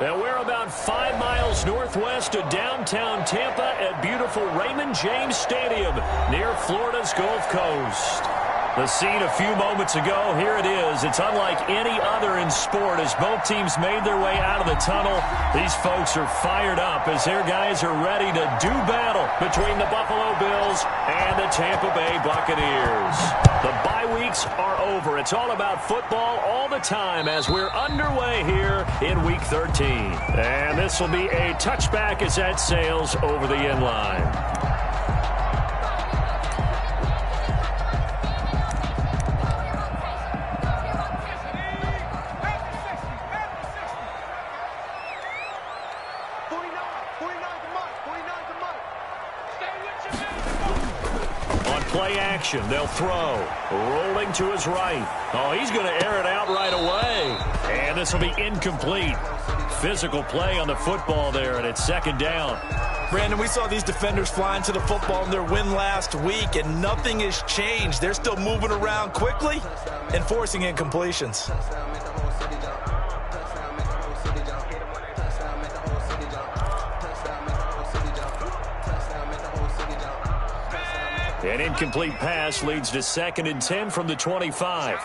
And we're about 5 miles northwest of downtown Tampa at beautiful Raymond James Stadium near Florida's Gulf Coast. The scene a few moments ago, here it is. It's unlike any other in sport as both teams made their way out of the tunnel. These folks are fired up as their guys are ready to do battle between the Buffalo Bills and the Tampa Bay Buccaneers. The bye weeks are over. It's all about football all the time as we're underway here in Week 13. And this will be a touchback as that sails over the end line. Play action. They'll throw. Rolling to his right. Oh, he's going to air it out right away. And this will be incomplete. Physical play on the football there, and it's second down. Brandon, we saw these defenders flying to the football in their win last week, and nothing has changed. They're still moving around quickly and forcing incompletions. An incomplete pass leads to 2nd and 10 from the 25.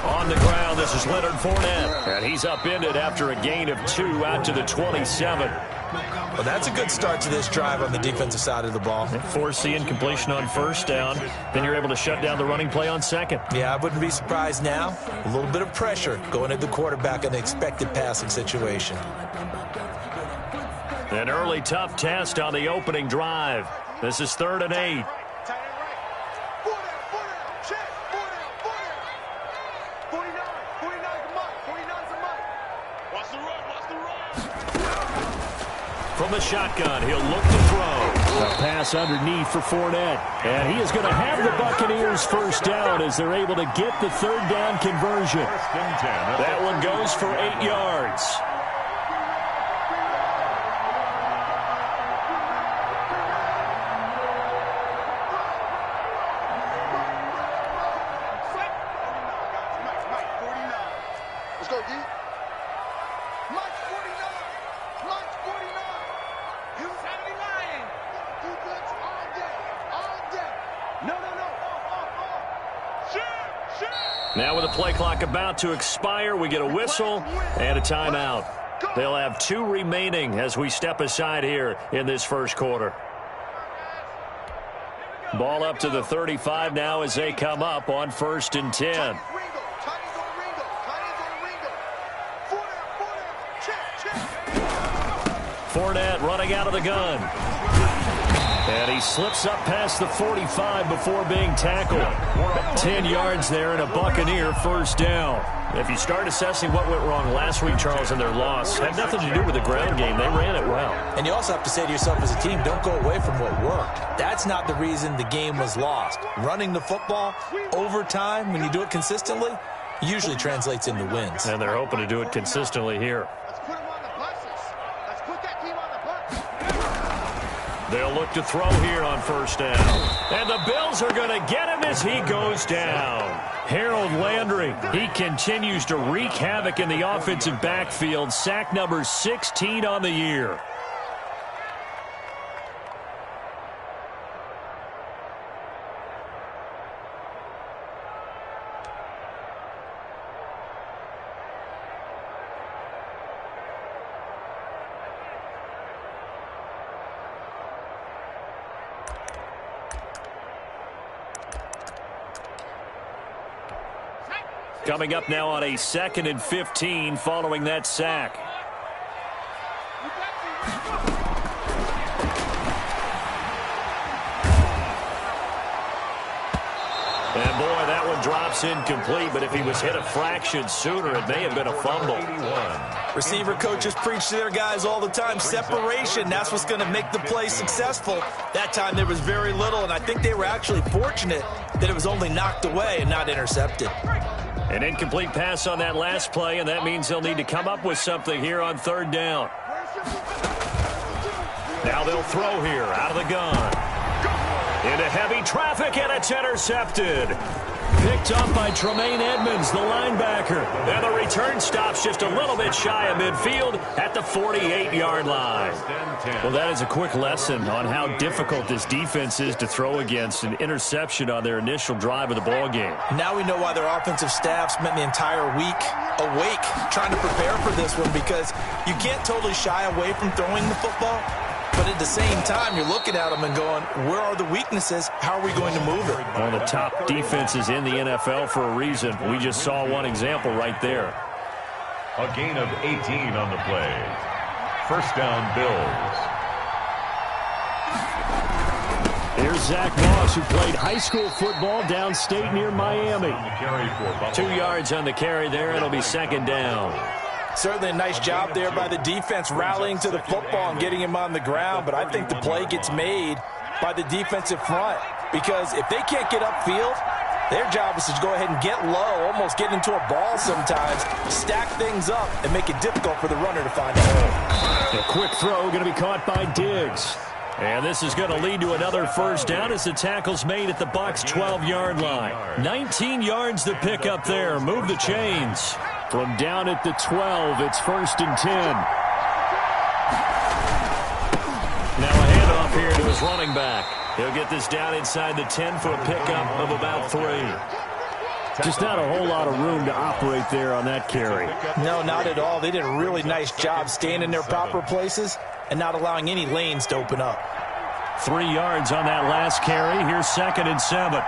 On the ground, this is Leonard Fournette. And he's upended after a gain of 2 out to the 27. Well, that's a good start to this drive on the defensive side of the ball. Force the incompletion on first down. Then you're able to shut down the running play on second. Yeah, I wouldn't be surprised now. A little bit of pressure going at the quarterback in the expected passing situation. An early tough test on the opening drive. This is 3rd and 8. From the shotgun, he'll look to throw. A pass underneath for Fournette. And he is going to have the Buccaneers first down as they're able to get the 3rd down conversion. That one goes for 8 yards. Now with the play clock about to expire, we get a whistle and a timeout. They'll have 2 remaining as we step aside here in this first quarter. Ball up to the 35 now as they come up on 1st and 10. Fournette running out of the gun. And he slips up past the 45 before being tackled. 10 yards there and a Buccaneer first down. If you start assessing what went wrong last week, Charles, in their loss, had nothing to do with the ground game. They ran it well. And you also have to say to yourself as a team, don't go away from what worked. That's not the reason the game was lost. Running the football over time, when you do it consistently, usually translates into wins. And they're hoping to do it consistently here. They'll look to throw here on first down. And the Bills are going to get him as he goes down. Harold Landry, he continues to wreak havoc in the offensive backfield. Sack number 16 on the year. Coming up now on a 2nd and 15 following that sack. And boy, that one drops incomplete, but if he was hit a fraction sooner, it may have been a fumble. Receiver coaches preach to their guys all the time. Separation, that's what's going to make the play successful. That time there was very little, and I think they were actually fortunate that it was only knocked away and not intercepted. An incomplete pass on that last play, and that means they'll need to come up with something here on 3rd down. Now they'll throw here out of the gun. Into heavy traffic, and it's intercepted. Picked up by Tremaine Edmonds, the linebacker. And the return stops just a little bit shy of midfield at the 48-yard line. Well, that is a quick lesson on how difficult this defense is to throw against. An interception on their initial drive of the ball game. Now we know why their offensive staff spent the entire week awake trying to prepare for this one, because you can't totally shy away from throwing the football. But at the same time, you're looking at them and going, where are the weaknesses? How are we going to move it? One of the top defenses in the NFL for a reason. We just saw one example right there. A gain of 18 on the play. First down, Bills. Here's Zach Moss, who played high school football downstate near Miami. 2 yards on the carry there. It'll be second down. Certainly a nice job there by the defense rallying to the football and getting him on the ground, but I think the play gets made by the defensive front, because if they can't get upfield, their job is to go ahead and get low, almost get into a ball sometimes, stack things up, and make it difficult for the runner to find a hole. A quick throw going to be caught by Diggs. And this is going to lead to another first down as the tackle's made at the Bucs' 12-yard line. 19 yards to pick up there. Move the chains. From down at the 12, it's 1st and 10. Now a handoff here to his running back. He'll get this down inside the 10 for a pickup of about 3. Just not a whole lot of room to operate there on that carry. No, not at all. They did a really nice job staying in their proper places and not allowing any lanes to open up. 3 yards on that last carry. Here's 2nd and 7.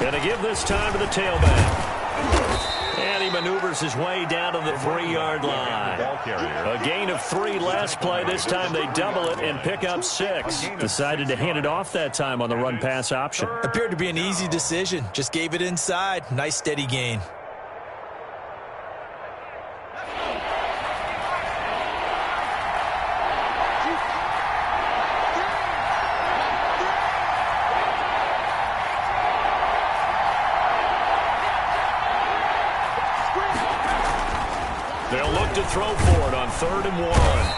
Gonna give this time to the tailback. And he maneuvers his way down to the 3-yard line. A gain of 3 last play. This time they double it and pick up 6. Decided to hand it off that time on the run-pass option. Appeared to be an easy decision. Just gave it inside. Nice steady gain. They'll look to throw for it on 3rd and 1.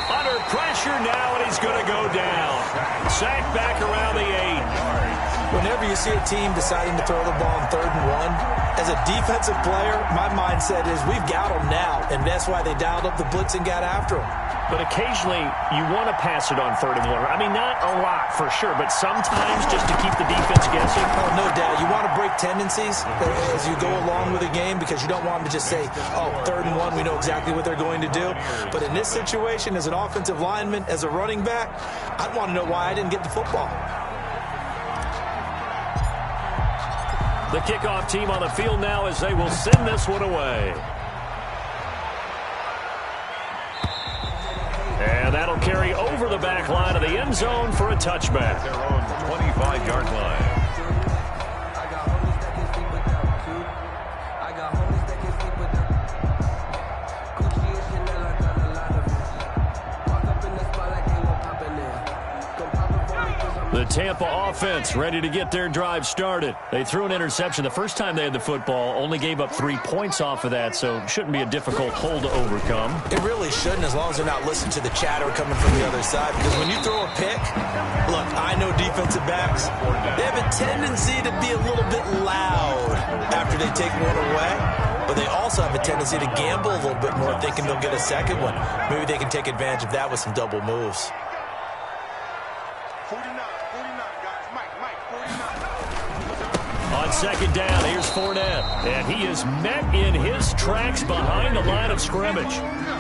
Under pressure now, and he's going to go down. Sacked back around the 8. Whenever you see a team deciding to throw the ball on 3rd and 1, as a defensive player, my mindset is we've got them now, and that's why they dialed up the blitz and got after them. But occasionally, you want to pass it on 3rd and 1. I mean, not a lot for sure, but sometimes just to keep the defense guessing. Oh, no doubt. You want to break tendencies as you go along with a game, because you don't want them to just say, oh, 3rd and 1, we know exactly what they're going to do. But in this situation, as an offensive lineman, as a running back, I'd want to know why I didn't get the football. The kickoff team on the field now as they will send this one away. And that'll carry over the back line of the end zone for a touchback. Their own 25-yard line. The Tampa offense ready to get their drive started. They threw an interception the first time they had the football, only gave up 3 points off of that, so shouldn't be a difficult hole to overcome. It really shouldn't, as long as they're not listening to the chatter coming from the other side, because when you throw a pick, look, I know defensive backs, they have a tendency to be a little bit loud after they take one away, but they also have a tendency to gamble a little bit more, thinking they'll get a second one. Maybe they can take advantage of that with some double moves. On 2nd down, here's Fournette, and he is met in his tracks behind the line of scrimmage.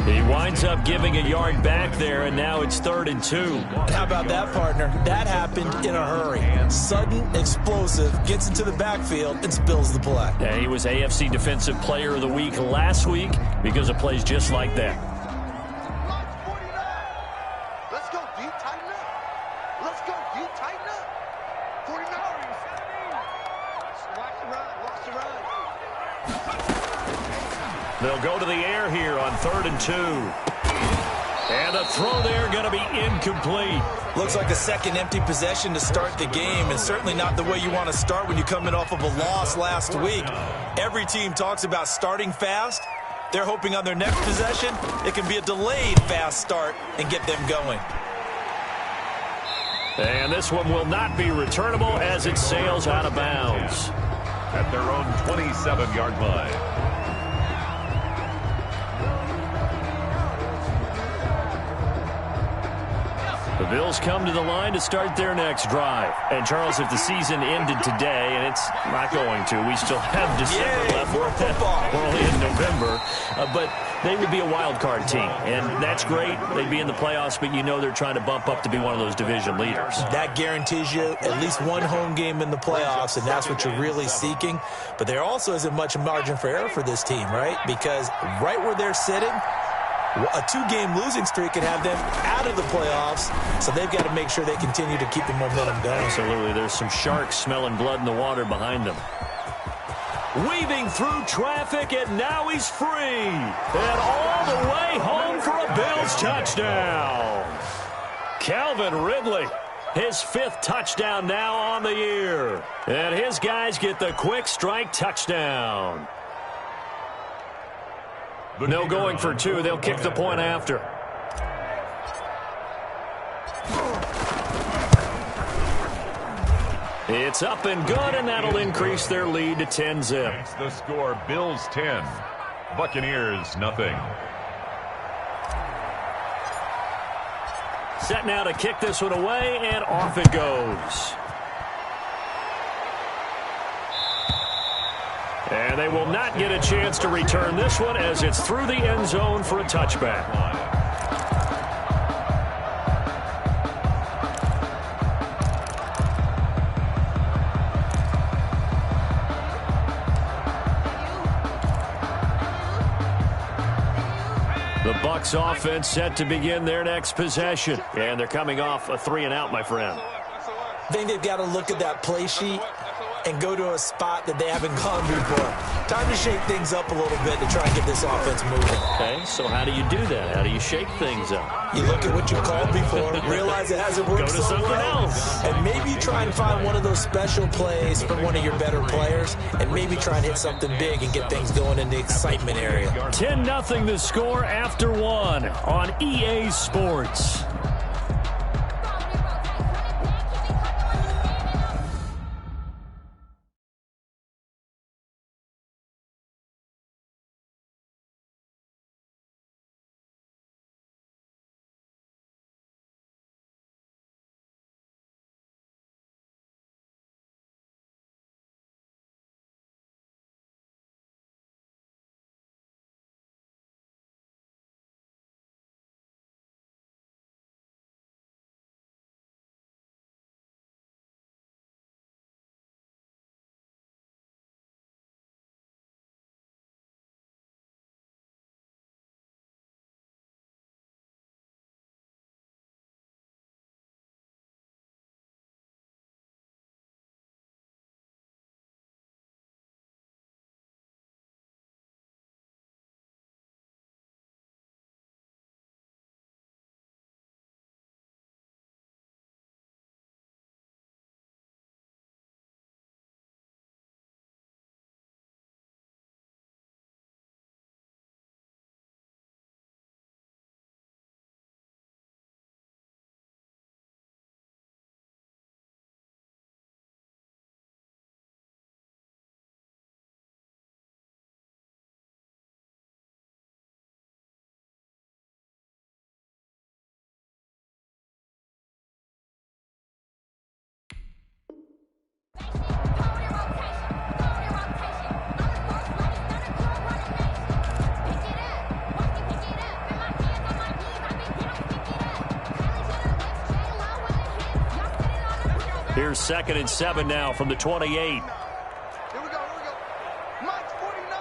He winds up giving a yard back there, and now it's 3rd and 2. How about that, partner? That happened in a hurry. Sudden, explosive, gets into the backfield, and spills the play. Yeah, he was AFC Defensive Player of the Week last week because of plays just like that. Let's go, D. Tighten up. Let's go, D. Tighten up. 49. Watch the run. They'll go to the air here on 3rd and 2. And the throw there going to be incomplete. Looks like a second empty possession to start the game, and certainly not the way you want to start when you're coming off of a loss last week. Every team talks about starting fast. They're hoping on their next possession, it can be a delayed fast start and get them going. And this one will not be returnable as it sails out of bounds. At their own 27-yard line. The Bills come to the line to start their next drive. And, Charles, if the season ended today, and it's not going to, we still have December left. More football. We're only in November. But they would be a wild card team, and that's great. They'd be in the playoffs, but you know they're trying to bump up to be one of those division leaders. That guarantees you at least one home game in the playoffs, and that's what you're really seeking. But there also isn't much margin for error for this team, right? Because right where they're sitting, a two-game losing streak could have them out of the playoffs, so they've got to make sure they continue to keep the momentum going. Absolutely. There's some sharks smelling blood in the water behind them. Weaving through traffic, and now he's free. And all the way home for a Bills touchdown. Calvin Ridley, his 5th touchdown now on the year. And his guys get the quick strike touchdown. No going for 2. They'll kick the point after. It's up and good, and that'll increase their lead to 10-zip. It's the score, Bills 10, Buccaneers nothing. Set now to kick this one away, and off it goes. And they will not get a chance to return this one as it's through the end zone for a touchback. The Bucs offense set to begin their next possession. And they're coming off a 3-and-out, my friend. I think they've got to look at that play sheet and go to a spot that they haven't gone before. Time to shake things up a little bit to try and get this offense moving. Okay, so how do you do that? How do you shake things up? You look at what you called before, realize it hasn't worked Go to something else. and maybe try and find one of those special plays from one of your better players, and maybe try and hit something big and get things going in the excitement area. 10-0 the score after 1 on EA Sports. Here's 2nd and 7 now from the 28. Here we go. Mike's 49.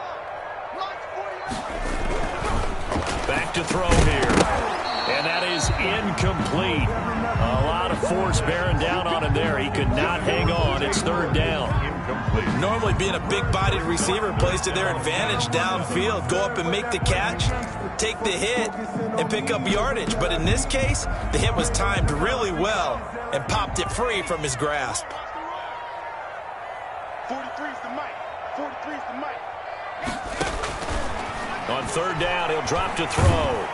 Mike's 49. Back to throw here. And that is incomplete. A lot of force bearing down on him there. He could not hang on. It's 3rd down. Incomplete. Normally being a big-bodied receiver plays to their advantage downfield. Go up and make the catch, take the hit, and pick up yardage. But in this case, the hit was timed really well and popped it free from his grasp. 43's the Mike. 43's the Mike. On 3rd down, he'll drop to throw.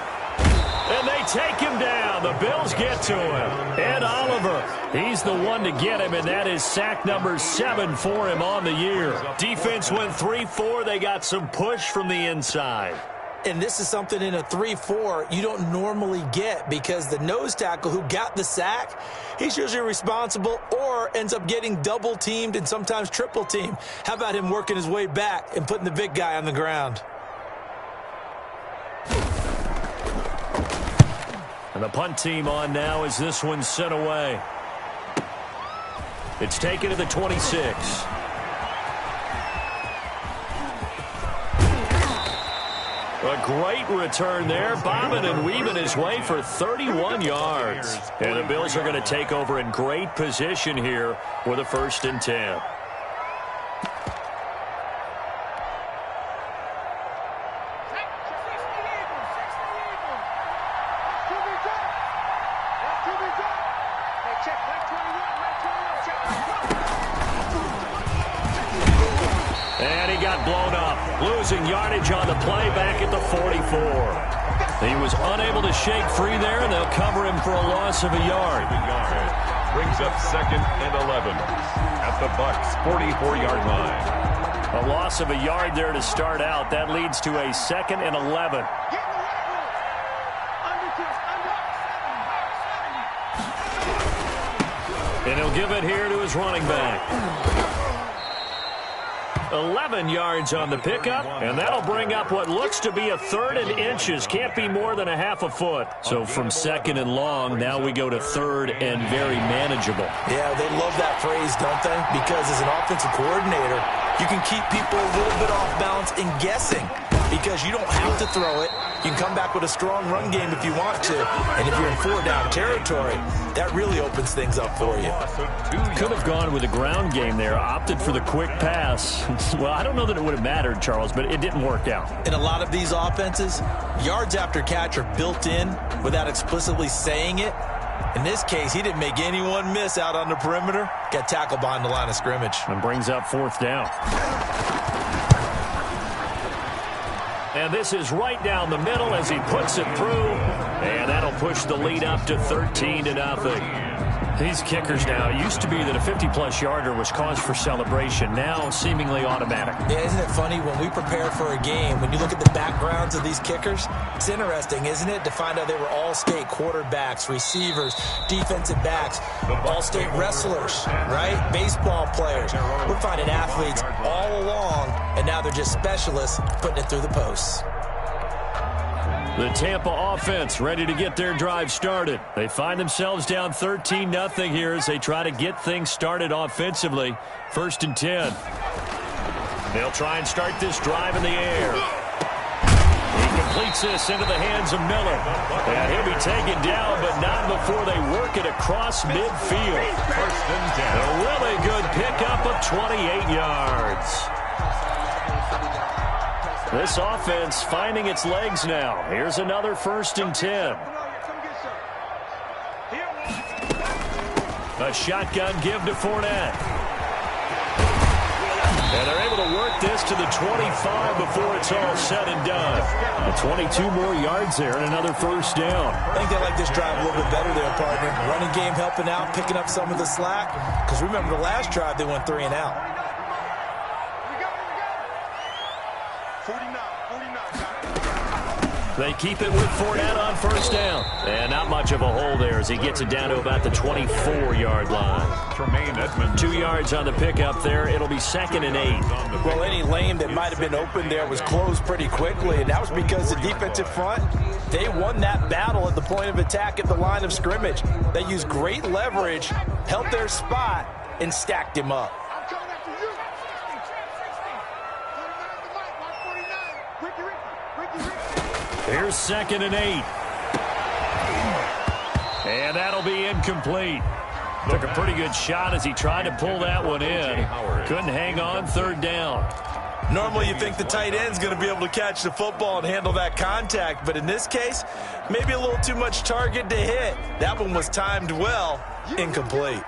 And they take him down. The Bills get to him. Ed Oliver, he's the one to get him, and that is sack number 7 for him on the year. Defense went 3-4. They got some push from the inside. And this is something in a 3-4 you don't normally get, because the nose tackle who got the sack, he's usually responsible or ends up getting double-teamed and sometimes triple-teamed. How about him working his way back and putting the big guy on the ground? And the punt team on now as this one's sent away. It's taken to the 26. A great return there, bobbing and weaving his way for 31 yards. And the Bills are going to take over in great position here with a 1st and 10. And he got blown up, losing yardage on the play back at the 44. He was unable to shake free there, and they'll cover him for a loss of a yard. Brings up 2nd and 11 at the Bucs' 44-yard line. A loss of a yard there to start out. That leads to a 2nd and 11. And he'll give it here to his running back. 11 yards on the pickup, and that'll bring up what looks to be a 3rd and inches. Can't be more than a half a foot. So from 2nd and long, now we go to 3rd and very manageable. Yeah, they love that phrase, don't they? Because as an offensive coordinator, you can keep people a little bit off balance and guessing, because you don't have to throw it. You can come back with a strong run game if you want to. And if you're in 4-down territory, that really opens things up for you. Could have gone with a ground game there, opted for the quick pass. Well, I don't know that it would have mattered, Charles, but it didn't work out. In a lot of these offenses, yards after catch are built in without explicitly saying it. In this case, he didn't make anyone miss out on the perimeter. Got tackled behind the line of scrimmage. And brings up 4th down. And this is right down the middle as he puts it through. And that'll push the lead up to 13-0. These kickers now, it used to be that a 50-plus yarder was cause for celebration. Now seemingly automatic. Yeah, isn't it funny when we prepare for a game, when you look at the backgrounds of these kickers, it's interesting, isn't it, to find out they were all-state quarterbacks, receivers, defensive backs, all-state wrestlers, right? Baseball players. We're finding athletes all along, and now they're just specialists putting it through the posts. The Tampa offense ready to get their drive started. They find themselves down 13-0 here as they try to get things started offensively. 1st and 10. They'll try and start this drive in the air. He completes this into the hands of Miller. And he'll be taken down, but not before they work it across midfield. 1st and 10. A really good pickup of 28 yards. This offense finding its legs now. Here's another 1st and 10. A shotgun give to Fournette. And they're able to work this to the 25 before it's all said and done. And 22 more yards there and another 1st down. I think they like this drive a little bit better there, partner. Running game helping out, picking up some of the slack. Because remember the last drive, they went 3 and out. They keep it with Fournette on 1st down. And not much of a hole there as he gets it down to about the 24-yard line. 2 yards on the pickup there. It'll be 2nd and 8. Well, any lane that might have been open there was closed pretty quickly, and that was because the defensive front, they won that battle at the point of attack at the line of scrimmage. They used great leverage, held their spot, and stacked him up. Here's 2nd and 8. And that'll be incomplete. Took a pretty good shot as he tried to pull that one in. Couldn't hang on 3rd down. Normally you think the tight end's going to be able to catch the football and handle that contact, but in this case, maybe a little too much target to hit. That one was timed well, incomplete.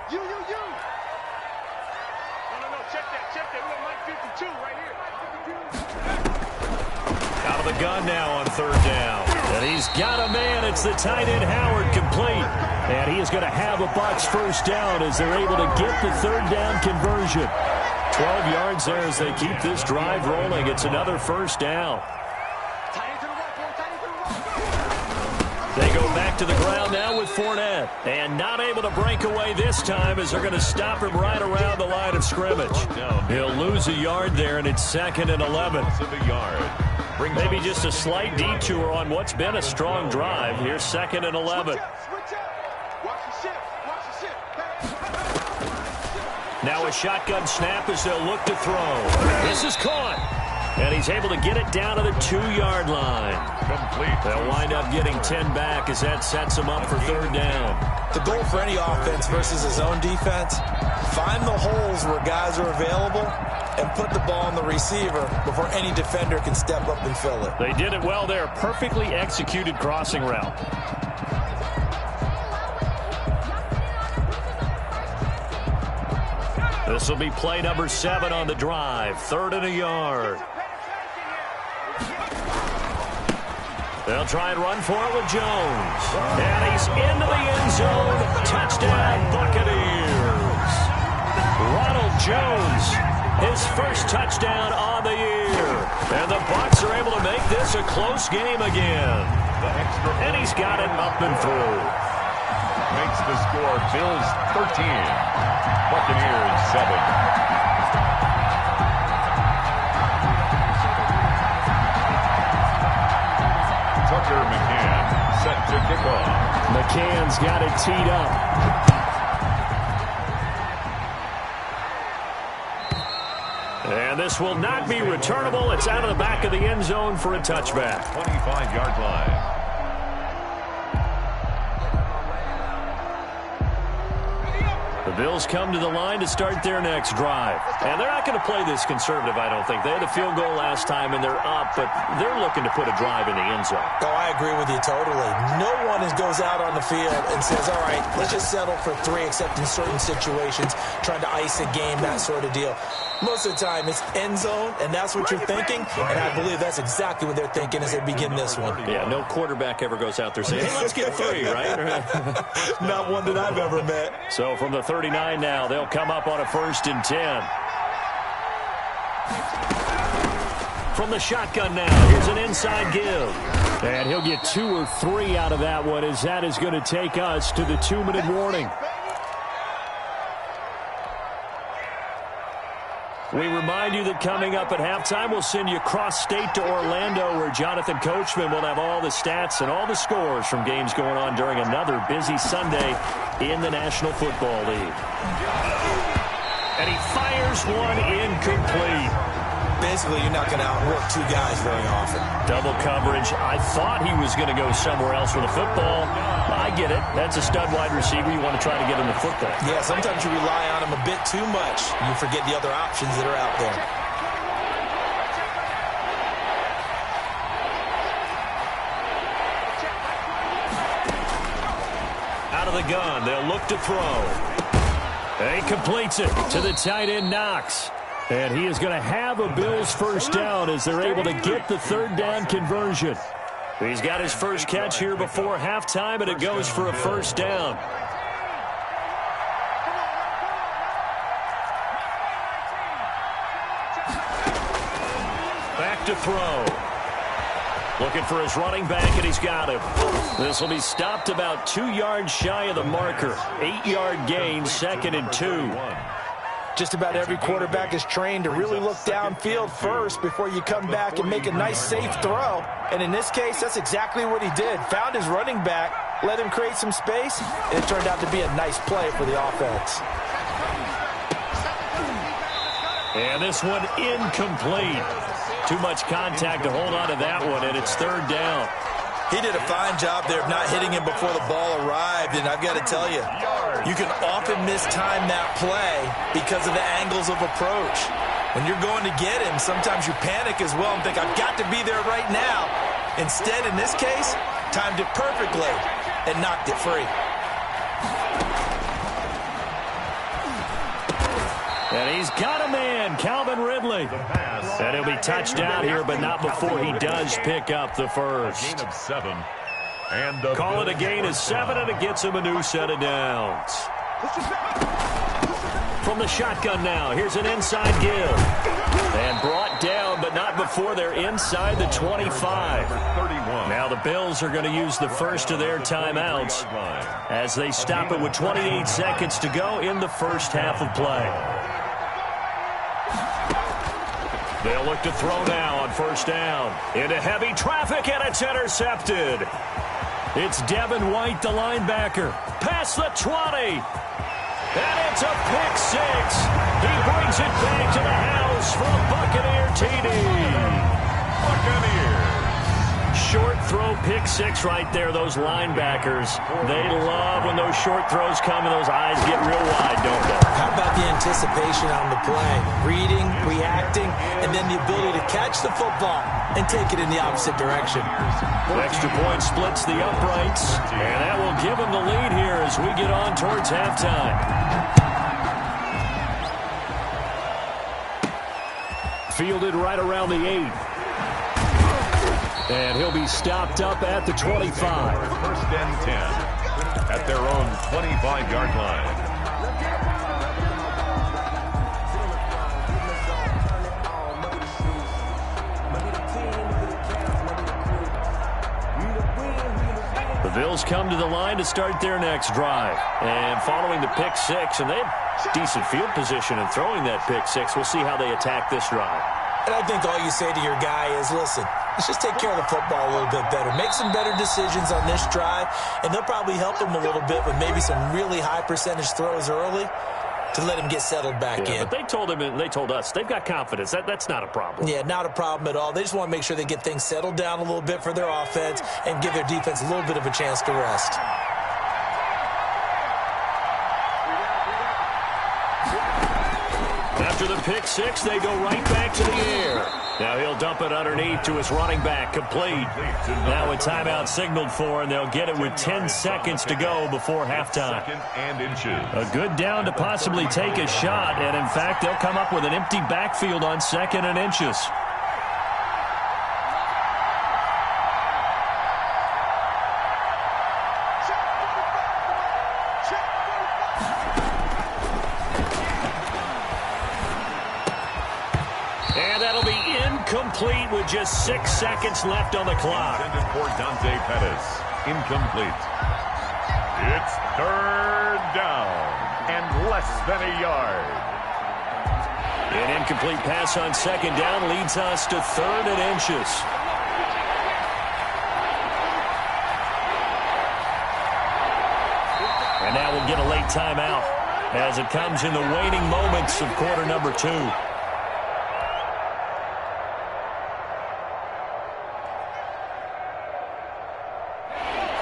Out of the gun now on 3rd down. And he's got a man. It's the tight end, Howard, complete. And he is going to have a Bucs first down as they're able to get the third down conversion. 12 yards there as they keep this drive rolling. It's another first down. They go back to the ground now with Fournette. And not able to break away this time as they're going to stop him right around the line of scrimmage. He'll lose a yard there, and it's 2nd and 11. Maybe just a slight detour on what's been a strong drive. Here's 2nd and 11. Now a shotgun snap as they'll look to throw. This is caught. And he's able to get it down to the 2-yard line. They'll wind up getting 10 back as that sets them up for third down. The goal for any offense versus his own defense, find the holes where guys are available and put the ball on the receiver before any defender can step up and fill it. They did it well there. Perfectly executed crossing route. This will be play number 7 on the drive. 3rd and a yard. They'll try and run for it with Jones. And he's into the end zone. Touchdown, Buccaneers. Ronald Jones, his first touchdown on the year. And the Bucs are able to make this a close game again. And he's got it up and through. Makes the score Bills 13, Buccaneers 7. Tucker McCann set to kick off. McCann's got it teed up. And this will not be returnable. It's out of the back of the end zone for a touchback. 25-yard line. The Bills come to the line to start their next drive. And they're not going to play this conservative, I don't think. They had a field goal last time, and they're up, but they're looking to put a drive in the end zone. Oh, I agree with you totally. No one goes out on the field and says, all right, let's just settle for 3, except in certain situations, trying to ice a game, that sort of deal. Most of the time, it's end zone, and that's what you're thinking, and I believe that's exactly what they're thinking as they begin this one. Yeah, no quarterback ever goes out there saying, hey, let's get 3, right? Not one that I've ever met. So from the 39 now, they'll come up on a 1st and 10. From the shotgun now, here's an inside give. And he'll get 2 or 3 out of that one as that is going to take us to the 2-minute warning. We remind you that coming up at halftime, we'll send you cross-state to Orlando, where Jonathan Coachman will have all the stats and all the scores from games going on during another busy Sunday in the National Football League. And he fires one incomplete. Basically, you're not going to outwork 2 guys very often. Double coverage. I thought he was going to go somewhere else with the football. I get it. That's a stud wide receiver. You want to try to get him the football. Yeah, sometimes you rely on him a bit too much. You forget the other options that are out there. Out of the gun. They'll look to throw. And he completes it to the tight end, Knox. And he is going to have a Bills first down as they're able to get the third down conversion. He's got his first catch here before halftime, and it goes for a first down. Back to throw. Looking for his running back, and he's got him. This will be stopped about 2 yards shy of the marker. 8-yard gain, 2nd and 2. Just about every quarterback is trained to really look downfield first before you come back and make a nice, safe throw. And in this case, that's exactly what he did. Found his running back, let him create some space, and it turned out to be a nice play for the offense. And this one incomplete. Too much contact to hold on to that one, and it's third down. He did a fine job there of not hitting him before the ball arrived, and I've got to tell you, you can often mistime that play because of the angles of approach. When you're going to get him, sometimes you panic as well and think, I've got to be there right now. Instead, in this case, timed it perfectly and knocked it free. And he's got a man, Calvin Ridley. The pass And he'll be touched down here, but not before he does pick up the first. A gain of 7. And call it a gain of 7, and it gets him a new set of downs. From the shotgun now, here's an inside give. And brought down, but not before they're inside the 25. Now the Bills are going to use the first of their timeouts as they stop it with 28 seconds to go in the first half of play. They'll look to throw now on first down. Into heavy traffic, and it's intercepted. It's Devin White, the linebacker. Past the 20. And it's a pick six. He brings it back to the house for a Buccaneer TD. Buccaneers. Short throw pick six right there, those linebackers. They love when those short throws come and those eyes get real wide, don't they? How about the anticipation on the play? Reading, reacting, and then the ability to catch the football and take it in the opposite direction. Extra point splits the uprights, and that will give them the lead here as we get on towards halftime. Fielded right around the 8. And he'll be stopped up at the 25. First and 10 at their own 25-yard line. The Bills come to the line to start their next drive. And following the pick six, and they have decent field position in throwing that pick six. We'll see how they attack this drive. And I think all you say to your guy is, listen, let's just take care of the football a little bit better. Make some better decisions on this drive, and they'll probably help him a little bit with maybe some really high percentage throws early to let him get settled back in. But they told him and they told us they've got confidence. That's not a problem. Yeah, not a problem at all. They just want to make sure they get things settled down a little bit for their offense and give their defense a little bit of a chance to rest. After the pick six, they go right back to the air. Now he'll dump it underneath to his running back, complete. Now a timeout signaled for, and they'll get it with 10 seconds to go before halftime. A good down to possibly take a shot, and in fact, they'll come up with an empty backfield on 2nd and inches. Complete with just 6 seconds left on the clock. Intended for Dante Pettis. Incomplete. It's 3rd down and less than a yard. An incomplete pass on 2nd down leads us to 3rd and inches. And now we'll get a late timeout as it comes in the waning moments of quarter number 2.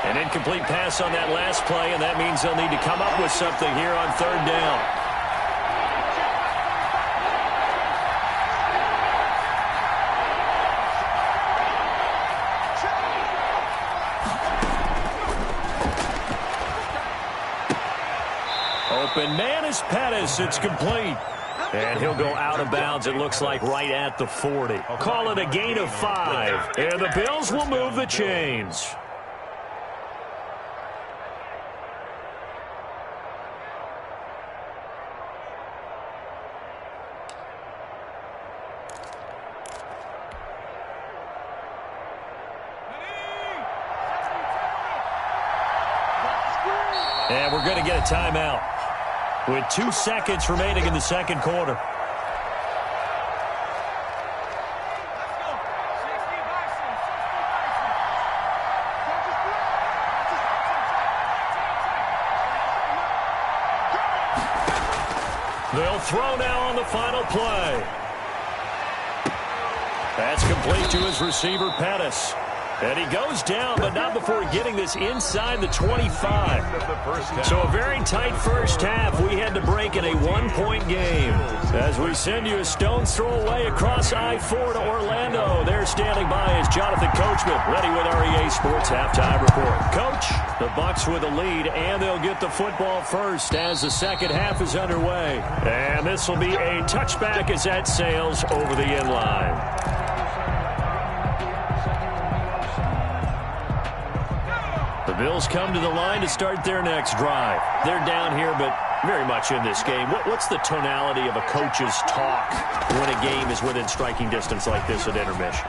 An incomplete pass on that last play, and that means they'll need to come up with something here on 3rd down. Open man is Pettis. It's complete. And he'll go out of bounds, it looks like, right at the 40. Call it a gain of 5. And the Bills will move the chains. And we're going to get a timeout with 2 seconds remaining in the second quarter. They'll throw now on the final play. That's complete to his receiver, Pettis. And he goes down, but not before getting this inside the 25. So a very tight first half. We had to break in a one-point game. As we send you a stone's throw away across I-4 to Orlando. There standing by is Jonathan Coachman, ready with our EA Sports Halftime Report. Coach, the Bucs with a lead, and they'll get the football first as the second half is underway. And this will be a touchback as that sails over the end line. The Bills come to the line to start their next drive. They're down here, but very much in this game. What's the tonality of a coach's talk when a game is within striking distance like this at intermission?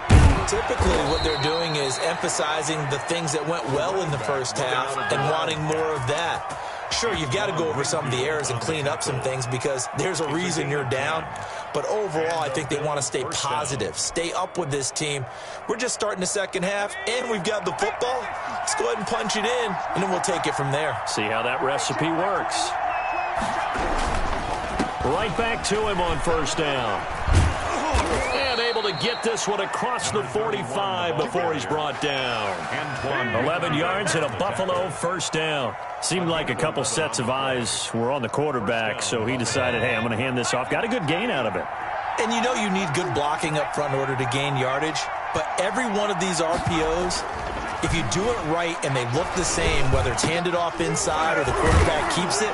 Typically, what they're doing is emphasizing the things that went well in the first half and wanting more of that. Sure, you've got to go over some of the errors and clean up some things because there's a reason you're down. But overall, I think they want to stay positive, stay up with this team. We're just starting the second half, and we've got the football. Let's go ahead and punch it in, and then we'll take it from there. See how that recipe works. Right back to him on first down. And able to get this one across the 45 before he's brought down. 11 yards and a Buffalo first down. Seemed like a couple sets of eyes were on the quarterback, so he decided, hey, I'm going to hand this off. Got a good gain out of it. And you know you need good blocking up front in order to gain yardage, but every one of these RPOs, if you do it right and they look the same, whether it's handed off inside or the quarterback keeps it,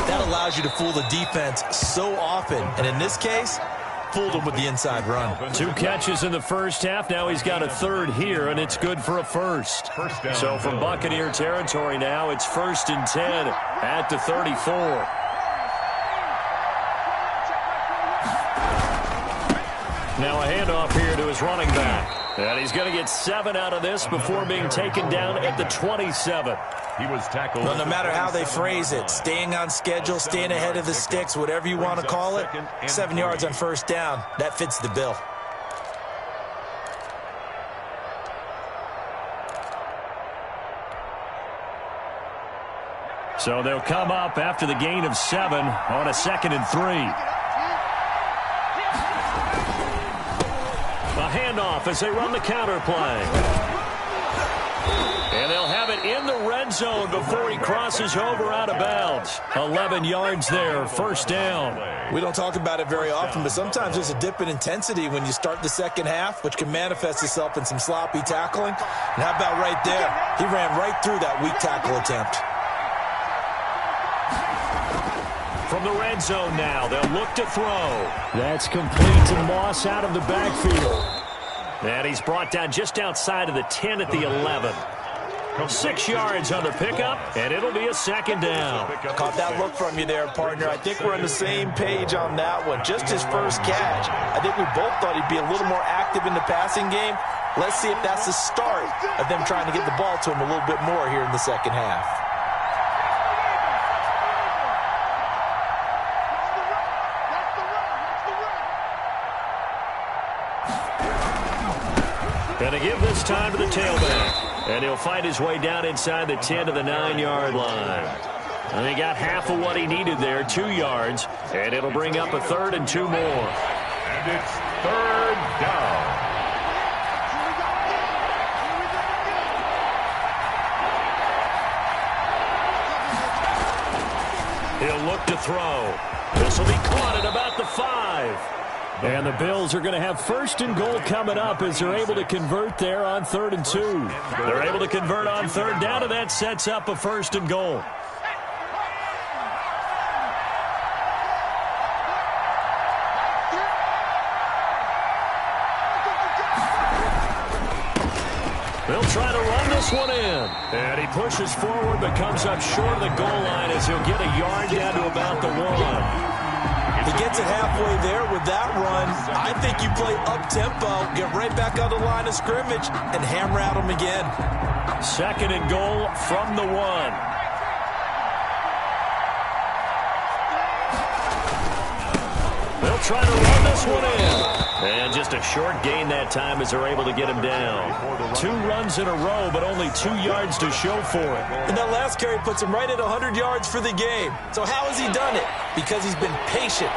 that allows you to fool the defense so often. And in this case, fooled him with the inside run. 2 catches in the first half. Now he's got a third here, and it's good for a first. So from Buccaneer territory now, it's 1st and 10 at the 34. Now a handoff here to his running back. And he's going to get 7 out of this before being taken down at the 27. He was tackled. Well, no matter how they phrase it, staying on schedule, staying ahead of the sticks, whatever you want to call it, 7 yards on first down, that fits the bill. So they'll come up after the gain of 7 on a 2nd and 3. A handoff as they run the counter play. And they'll have it in the red zone before he crosses over out of bounds. 11 yards there, first down. We don't talk about it very often, but sometimes there's a dip in intensity when you start the second half, which can manifest itself in some sloppy tackling. And how about right there? He ran right through that weak tackle attempt. From the red zone now, they'll look to throw. That's complete to Moss out of the backfield. And he's brought down just outside of the 10 at the 11. 6 yards on the pickup, and it'll be a 2nd down. Caught that look from you there, partner. I think we're on the same page on that one. Just his first catch. I think we both thought he'd be a little more active in the passing game. Let's see if that's the start of them trying to get the ball to him a little bit more here in the second half. Going to give this time to the tailback. And he'll find his way down inside the 10 to the 9-yard line. And he got half of what he needed there, 2 yards. And it'll bring up a 3rd and 2 more. And it's 3rd down. He'll look to throw. This will be caught at about the 5. And the Bills are going to have 1st and goal coming up as they're able to convert there on 3rd and 2. They're able to convert on 3rd down, and that sets up a 1st and goal. They'll try to run this one in. And he pushes forward but comes up short of the goal line as he'll get a yard down to about the 1. He gets it halfway there with that run. I think you play up-tempo, get right back on the line of scrimmage, and hammer at him again. 2nd and goal from the 1. They'll try to run this one in. And just a short gain that time as they're able to get him down. 2 runs in a row, but only 2 yards to show for it. And that last carry puts him right at 100 yards for the game. So how has he done it? Because he's been patient,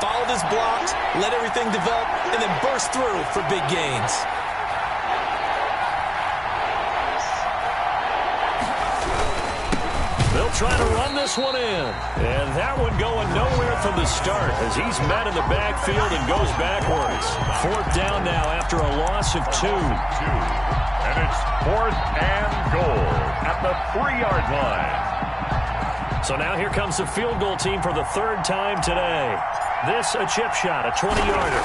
followed his blocks, let everything develop, and then burst through for big gains. They'll try to run this one in. And that one going nowhere from the start as he's met in the backfield and goes backwards. 4th down now after a loss of 2. And it's 4th and goal at the 3-yard line. So now here comes the field goal team for the 3rd time today. This a chip shot, a 20-yarder.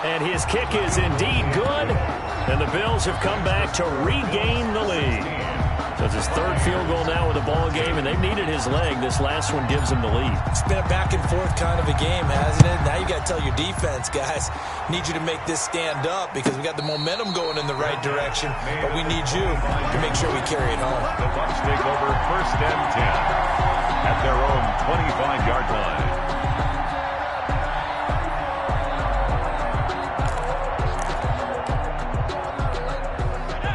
And his kick is indeed good. And the Bills have come back to regain the lead. So it's his 3rd field goal now in the ball game, and they've needed his leg. This last one gives him the lead. It's been a back-and-forth kind of a game, hasn't it? Now you got to tell your defense, guys, need you to make this stand up because we got the momentum going in the right direction, but we need you to make sure we carry it home. The Bucs take over 1st and 10 at their own 25-yard line.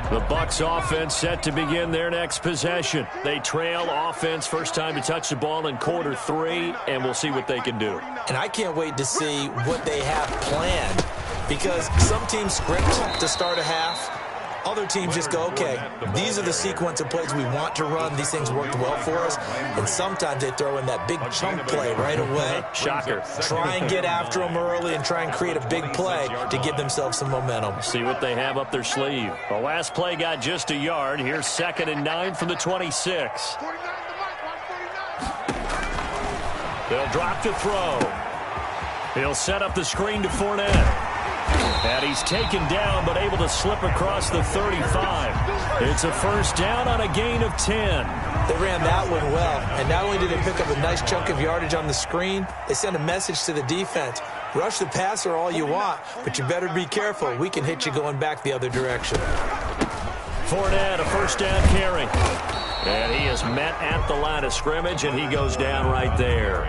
The Bucs offense set to begin their next possession. They trail offense, first time to touch the ball in quarter 3, and we'll see what they can do. And I can't wait to see what they have planned because some teams script to start a half. Other teams just go, okay, these are the sequence of plays we want to run. These things worked well for us. And sometimes they throw in that big chunk play right away. Shocker. Try and get after them early and try and create a big play to give themselves some momentum. See what they have up their sleeve. The last play got just a yard. Here's 2nd and 9 from the 26. They'll drop to throw. He'll set up the screen to Fournette. And he's taken down, but able to slip across the 35. It's a 1st down on a gain of 10. They ran that one well. And not only did they pick up a nice chunk of yardage on the screen, they sent a message to the defense. Rush the passer all you want, but you better be careful. We can hit you going back the other direction. Fournette, a 1st down carry. And he is met at the line of scrimmage, and he goes down right there.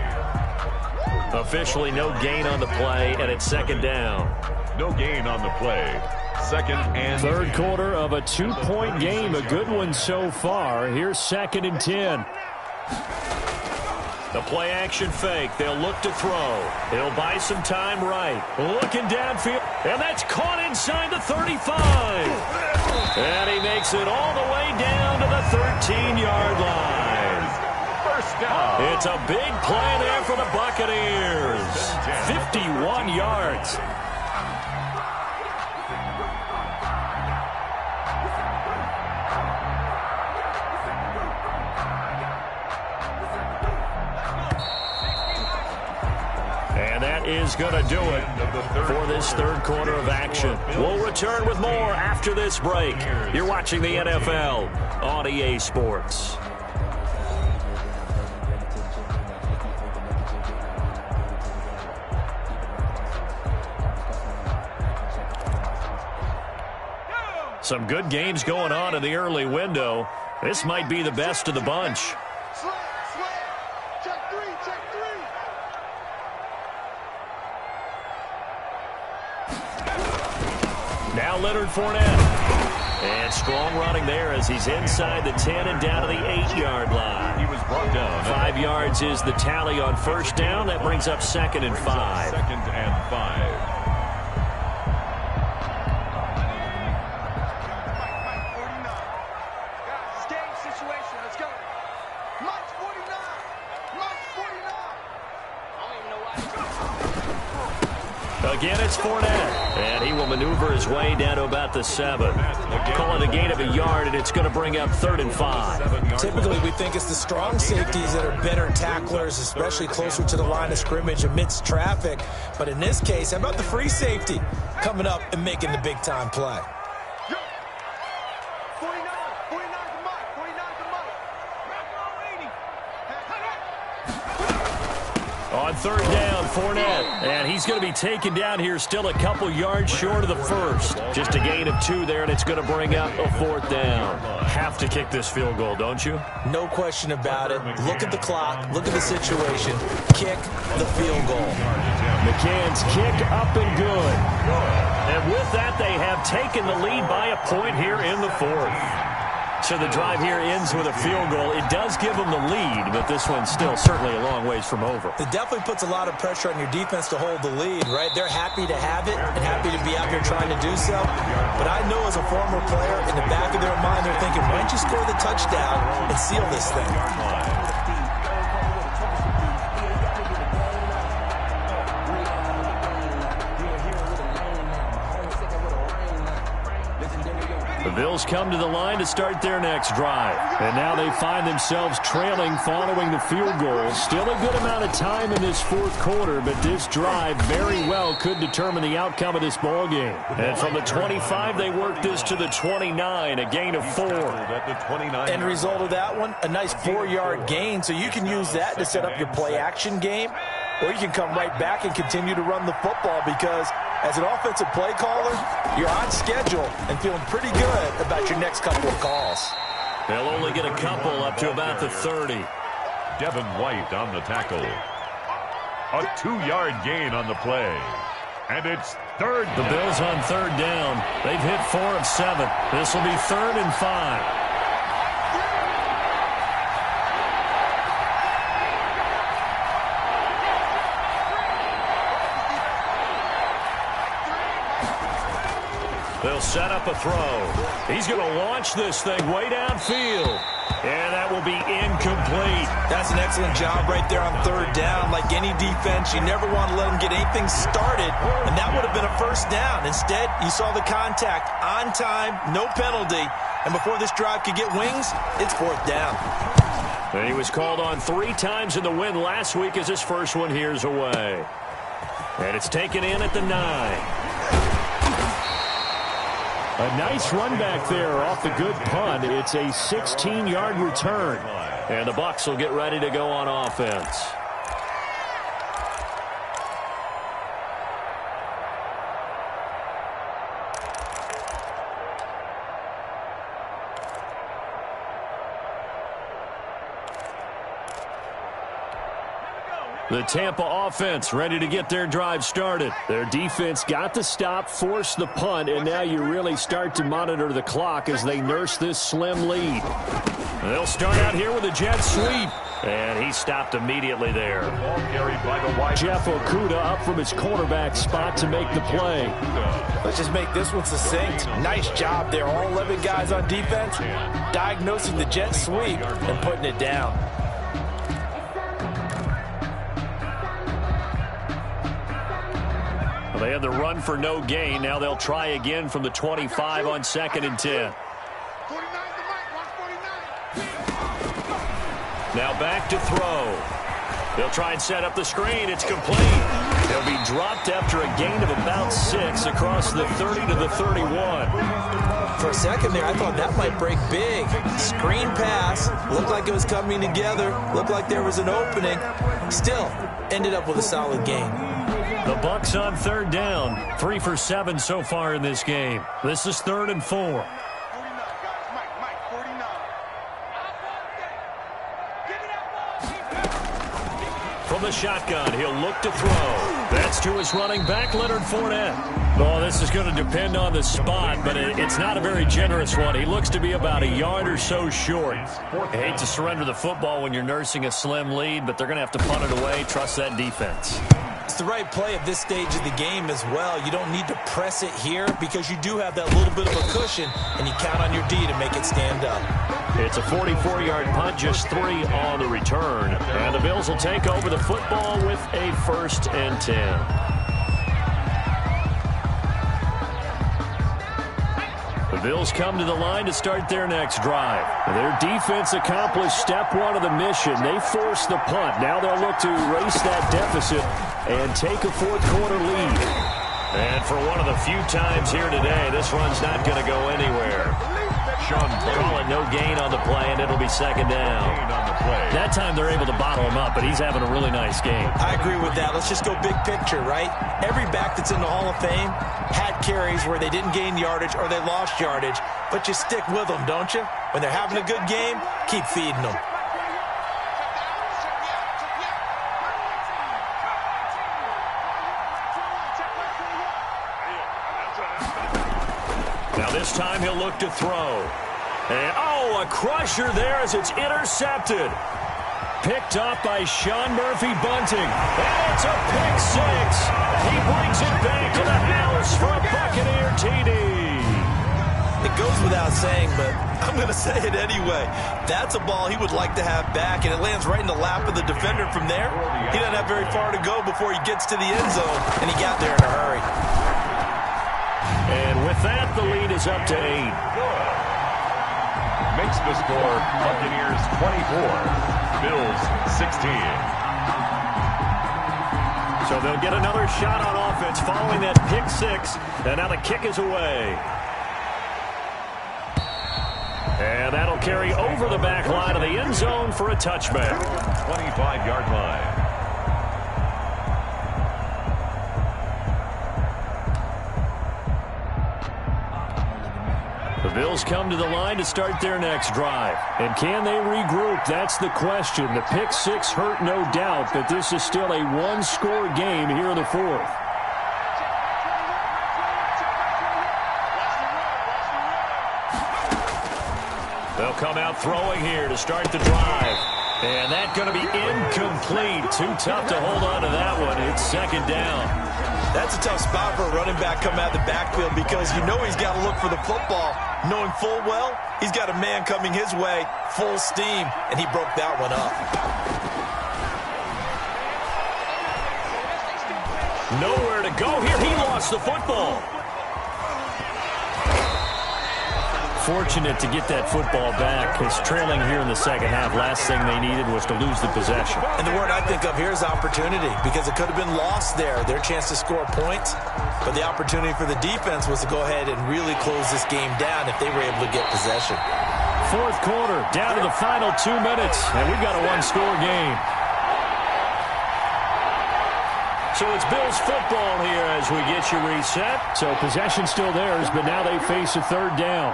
Officially no gain on the play, and it's 2nd down. No gain on the play. 2nd and 3rd quarter of a 2-point game. A good one so far. Here's 2nd and 10. The play action fake. They'll look to throw. He'll buy some time right. Looking downfield. And that's caught inside the 35. And he makes it all the way down to the 13-yard line. 1st down. It's a big play there for the Buccaneers. 51 yards. And that is going to do it for this 3rd quarter of action. We'll return with more after this break. You're watching the NFL on EA Sports. Some good games going on in the early window. This might be the best of the bunch. Now Leonard Fournette. And strong running there as he's inside the 10 and down to the 8-yard line. He was brought down. 5 yards is the tally on 1st down. That brings up 2nd and 5. 2nd and 5. Again, it's Fournette, and he will maneuver his way down to about the 7. Call it a gain of a yard, and it's going to bring up 3rd and 5. Typically, we think it's the strong safeties that are better tacklers, especially closer to the line of scrimmage amidst traffic. But in this case, how about the free safety coming up and making the big-time play? On 3rd down, Fournette, and he's going to be taken down here still a couple yards short of the 1st. Just a gain of 2 there, and it's going to bring up a 4th down. Have to kick this field goal, don't you? No question about it. Look at the clock. Look at the situation. Kick the field goal. McCann's kick up and good. And with that, they have taken the lead by a point here in the 4th. So the drive here ends with a field goal. It does give them the lead, but this one's still certainly a long ways from over. It definitely puts a lot of pressure on your defense to hold the lead, right? They're happy to have it and happy to be out here trying to do so. But I know as a former player, in the back of their mind, they're thinking, when don't you score the touchdown and seal this thing? The Bills come to the line to start their next drive. And now they find themselves trailing following the field goal. Still a good amount of time in this fourth quarter, but this drive very well could determine the outcome of this ball game. And from the 25, they work this to the 29, a gain of 4. End result of that one, a nice 4-yard gain, so you can use that to set up your play-action game, or you can come right back and continue to run the football because as an offensive play caller, you're on schedule and feeling pretty good about your next couple of calls. They'll only get a couple up to about the 30. Devin White on the tackle. A 2-yard gain on the play. And it's third down. The Bills on third down. They've hit 4 of 7. This will be 3rd and 5. They'll set up a throw. He's going to launch this thing way downfield. And that will be incomplete. That's an excellent job right there on third down. Like any defense, you never want to let them get anything started, and that would have been a first down. Instead, you saw the contact on time, no penalty, and before this drive could get wings, it's 4th down. And he was called on 3 times in the win last week as his first one here's away. And it's taken in at the 9. A nice run back there off the good punt. It's a 16-yard return. And the Bucs will get ready to go on offense. The Tampa offense ready to get their drive started. Their defense got the stop, forced the punt, and now you really start to monitor the clock as they nurse this slim lead. They'll start out here with a jet sweep. And he stopped immediately there. Jeff Okudah up from his cornerback spot to make the play. Let's just make this one succinct. Nice job there. All 11 guys on defense diagnosing the jet sweep and putting it down. They had the run for no gain. Now they'll try again from the 25 on 2nd and 10. Now back to throw. They'll try and set up the screen. It's complete. They'll be dropped after a gain of about 6 across the 30 to the 31. For a second there, I thought that might break big. Screen pass. Looked like it was coming together. Looked like there was an opening. Still, ended up with a solid gain. The Bucs on third down. 3 for 7 so far in this game. This is 3rd and 4. From the shotgun, he'll look to throw. That's to his running back, Leonard Fournette. Oh, this is going to depend on the spot, but it's not a very generous one. He looks to be about a yard or so short. I hate to surrender the football when you're nursing a slim lead, but they're going to have to punt it away. Trust that defense. It's the right play at this stage of the game as well. You don't need to press it here because you do have that little bit of a cushion, and you count on your D to make it stand up. It's a 44-yard punt, just 3 on the return. And the Bills will take over the football with a 1st and 10. The Bills come to the line to start their next drive. Their defense accomplished step 1 of the mission. They forced the punt. Now they'll look to erase that deficit and take a 4th quarter lead. And for one of the few times here today, this run's not going to go anywhere. Call it no gain on the play, and it'll be 2nd down. That time they're able to bottle him up, but he's having a really nice game. I agree with that. Let's just go big picture, right? Every back that's in the Hall of Fame had carries where they didn't gain yardage or they lost yardage, but you stick with them, don't you? When they're having a good game, keep feeding them. Now this time he'll look to throw. And, oh, a crusher there as it's intercepted. Picked up by Sean Murphy-Bunting. And it's a pick 6. He brings it back to the house for a Buccaneer TD. It goes without saying, but I'm going to say it anyway. That's a ball he would like to have back, and it lands right in the lap of the defender. From there, he doesn't have very far to go before he gets to the end zone, and he got there in a hurry. And with that, the lead is up to 8. Makes the score Buccaneers 24, Bills 16. So they'll get another shot on offense following that pick 6, and now the kick is away. And that'll carry over the back line of the end zone for a touchback. 25-yard line. The Bills come to the line to start their next drive. And can they regroup? That's the question. The pick 6 hurt, no doubt, but this is still a one-score game here in the 4th. They'll come out throwing here to start the drive. And that's going to be incomplete. Too tough to hold on to that one. It's second down. That's a tough spot for a running back coming out of the backfield because you know he's got to look for the football, knowing full well he's got a man coming his way, full steam, and he broke that one up. Nowhere to go here. He lost the football. Fortunate to get that football back because trailing here in the second half, last thing they needed was to lose the possession. And the word I think of here is opportunity because it could have been lost there, their chance to score points. But the opportunity for the defense was to go ahead and really close this game down if they were able to get possession. 4th quarter, down to the final 2 minutes, and we've got a one-score game. So it's Bills football here as we get you reset. So possession still theirs, but now they face a third down.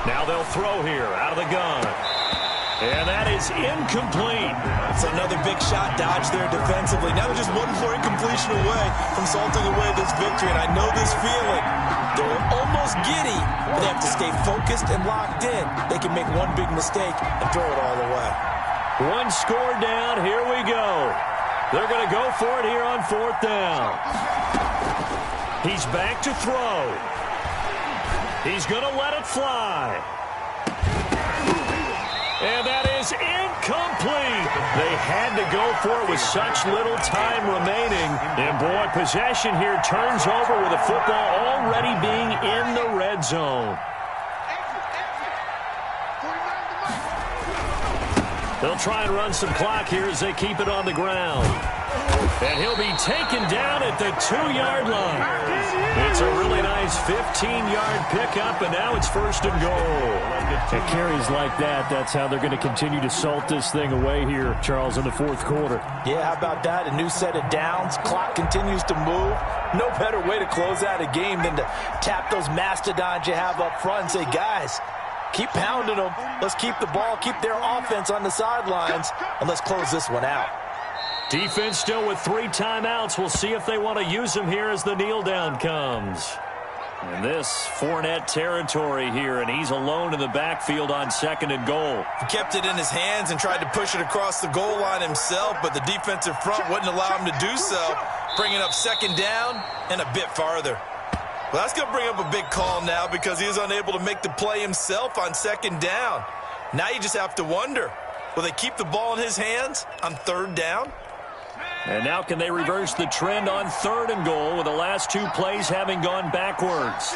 Now they'll throw here out of the gun. And that is incomplete. It's another big shot dodge there defensively. Now they're just one more incompletion away from salting away this victory. And I know this feeling. They're almost giddy, but they have to stay focused and locked in. They can make one big mistake and throw it all away. One score down. Here we go. They're going to go for it here on 4th down. He's back to throw. He's going to let it fly. And that is incomplete. They had to go for it with such little time remaining. And, boy, possession here turns over with the football already being in the red zone. They'll try and run some clock here as they keep it on the ground. And he'll be taken down at the 2-yard line. It's a really nice 15-yard pickup, and now it's 1st and goal. At carries like that, that's how they're going to continue to salt this thing away here, Charles, in the 4th quarter. Yeah, how about that? A new set of downs. Clock continues to move. No better way to close out a game than to tap those mastodons you have up front and say, guys, keep pounding them. Let's keep the ball, keep their offense on the sidelines, and let's close this one out. Defense still with 3 timeouts. We'll see if they want to use them here as the kneel down comes. And this Fournette territory here, and he's alone in the backfield on 2nd and goal. He kept it in his hands and tried to push it across the goal line himself, but the defensive front wouldn't allow him to do so, bringing up 2nd down and a bit farther. Well, that's going to bring up a big call now because he is unable to make the play himself on 2nd down. Now you just have to wonder, will they keep the ball in his hands on 3rd down? And now can they reverse the trend on 3rd and goal with the last 2 plays having gone backwards?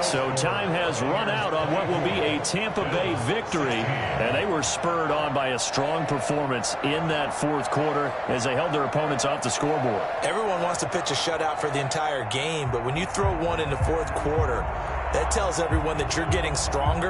So time has run out on what will be a Tampa Bay victory, and they were spurred on by a strong performance in that 4th quarter as they held their opponents off the scoreboard. Everyone wants to pitch a shutout for the entire game, but when you throw one in the 4th quarter, that tells everyone that you're getting stronger.